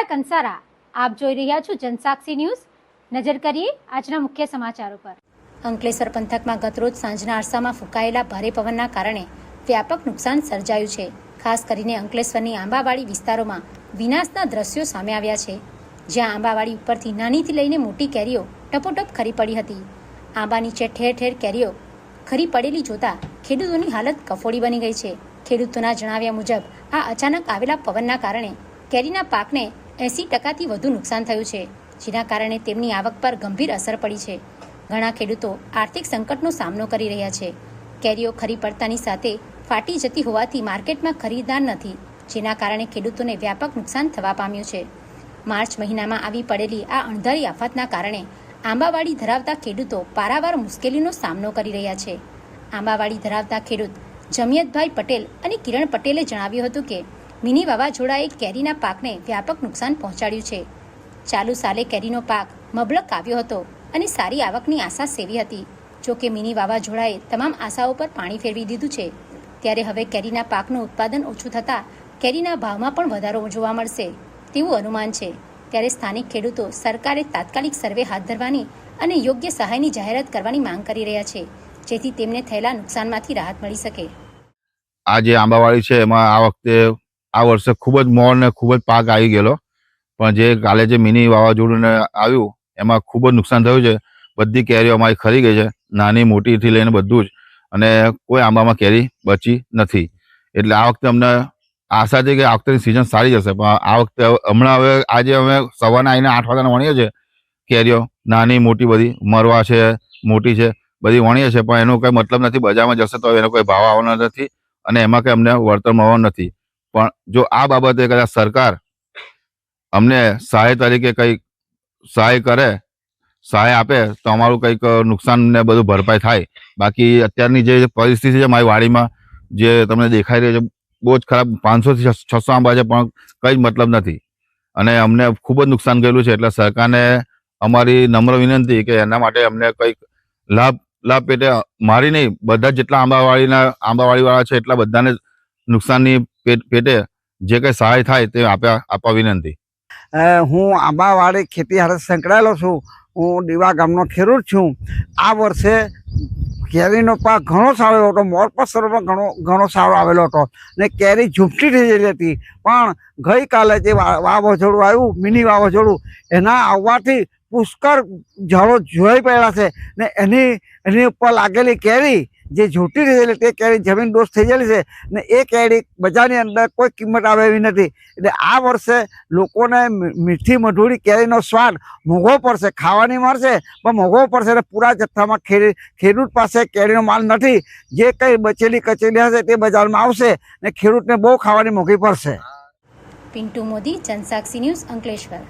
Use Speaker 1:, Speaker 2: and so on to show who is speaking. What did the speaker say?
Speaker 1: વિધાયક કંસારા આપ જોઈ રહ્યા છો જનસાક્ષી ન્યૂઝ। નજર કરીએ આજના મુખ્ય સમાચારો પર। અંકલેશ્વર પંથકમાં ગતરોજ સાંજના અરસામાં ફૂંકાયેલા ભારે પવનના કારણે વ્યાપક નુકસાન સર્જાયું છે। ખાસ કરીને અંકલેશ્વરની આંબાવાડી વિસ્તારોમાં વિનાશના દ્રશ્યો સામે આવ્યા છે, જ્યાં આંબાવાડી ઉપરથી નાનીથી લઈને મોટી કેરીઓ ટપોટપ ખરી પડી હતી। આંબા નીચે ઠેર ઠેર કેરીઓ ખરી પડેલી જોતા ખેડૂતોની હાલત કફોડી બની ગઈ છે। ખેડૂતોના જણાવ્યા મુજબ આ અચાનક આવેલા પવનના કારણે કેરીના પાકને 80%થી વધુ નુકસાન થયું છે, જેના કારણે તેમની આવક પર ગંભીર અસર પડી છે। ઘણા ખેડૂતો આર્થિક સંકટનો સામનો કરી રહ્યા છે। કેરીઓ ખરી પડતાની સાથે ફાટી જતી હોવાથી માર્કેટમાં ખરીદદાર નથી, જેના કારણે ખેડૂતોને વ્યાપક નુકસાન થવા પામ્યું છે। માર્ચ મહિનામાં આવી પડેલી આ અણધારી આફતના કારણે આંબાવાડી ધરાવતા ખેડૂતો પારાવાર મુશ્કેલીનો સામનો કરી રહ્યા છે। આંબાવાડી ધરાવતા ખેડૂત જમિયતભાઈ પટેલ અને કિરણ પટેલે જણાવ્યું હતું કે મિની વાવાઝોડાએ કેરીના પાકને વ્યાપક નુકસાન પહોંચાડ્યું છે। ચાલુ સાલે કેરીનો પાક મબલક આવ્યો હતો અને સારી આવકની આશા સેવી હતી। જો કે મિની વાવાઝોડાએ તમામ આશાઓ પર પાણી ફેરવી દીધું છે, ત્યારે હવે કેરીના પાકનું ઉત્પાદન ઓછું થતાં કેરીના ભાવમાં પણ વધારો જોવા મળશે તેવું અનુમાન છે। ત્યારે સ્થાનિક ખેડૂતો સરકારે તાત્કાલિક સર્વે હાથ ધરવાની અને યોગ્ય સહાયની જાહેરાત કરવાની માંગ કરી રહ્યા છે, જેથી તેમને થયેલા નુકસાનમાંથી રાહત મળી શકે।
Speaker 2: આ જે આંબાવાડી છે એમાં આ વર્ષે ખૂબ જ મોર ને ખૂબ જ પાક આવી ગયેલો, પણ જે કાલે જે મિની વાવાઝોડું આવ્યું એમાં ખૂબ જ નુકસાન થયું છે। બધી કેરીઓ અમારી ખરી ગઈ છે, નાની મોટીથી લઈને બધું જ, અને કોઈ આંબામાં કેરી બચી નથી। એટલે આ વખતે અમને આશા છે કે આ વખતેની સિઝન સારી જશે, પણ આ વખતે હમણાં હવે આજે અમે સવારના આવીને 8 વાગ્યાના વણીએ છીએ કેરીઓ, નાની મોટી બધી મરવા છે, મોટી છે, બધી વણીએ છીએ, પણ એનો કોઈ મતલબ નથી। બજારમાં જશે તો એનો કોઈ ભાવ આવવાનો નથી અને એમાં કંઈ અમને વળતર મળવાનું નથી। પણ જો આ બાબતે કદાચ સરકાર અમને સહાય તરીકે કંઈક સહાય કરે, સહાય આપે તો અમારું કંઈક નુકસાન ને બધું ભરપાઈ થાય। બાકી અત્યારની જે પરિસ્થિતિ છે મારી વાડીમાં જે તમને દેખાઈ રહી છે બહુ જ ખરાબ, 500 થી 600 આંબા છે પણ કંઈ જ મતલબ નથી અને અમને ખૂબ જ નુકસાન ગયેલું છે। એટલે સરકારને અમારી નમ્ર વિનંતી કે એના માટે અમને કંઈક લાભ પેટે, મારી નહીં, બધા જેટલા આંબાવાડીવાળા છે એટલા બધાને નુકસાનની પેટે જે કંઈ સહાય થાય તે આપવા વિનંતી।
Speaker 3: હું આંબાવાડી ખેતી હારે સંકળાયેલો છું। હું દીવા ગામનો ખેડૂત છું। આ વર્ષે કેરીનો પાક ઘણો સારો હતો, મોરપસરો પણ ઘણો સારો આવેલો હતો ને કેરી ઝૂંપટી થઈ ગયેલી હતી। પણ ગઈકાલે જે વાવાઝોડું આવ્યું, મિની વાવાઝોડું, એના આવવાથી પુષ્કળ ઝાડો જોઈ પડ્યા છે ને એની ઉપર લાગેલી કેરી જે ઝૂંટી થઈ ગયેલી તે કેરી જમીન દોષ થઈ ગયેલી છે ને એ કેરી બજારની અંદર કોઈ કિંમત આવે એવી નથી। એટલે આ વર્ષે લોકોને મીઠી મધુરી કેરીનો સ્વાદ મોંઘો પડશે, ખાવાની મળશે પણ મોંઘો પડશે। એટલે પૂરા જથ્થામાં ખેડૂત પાસે કેરીનો માલ નથી। જે કંઈ બચેલી કચેલી હશે તે બજારમાં આવશે ને ખેડૂતને બહુ ખાવાની મોંઘી પડશે।
Speaker 1: પિન્ટુ મોદી, જનસાક્ષી ન્યૂઝ, અંકલેશ્વર।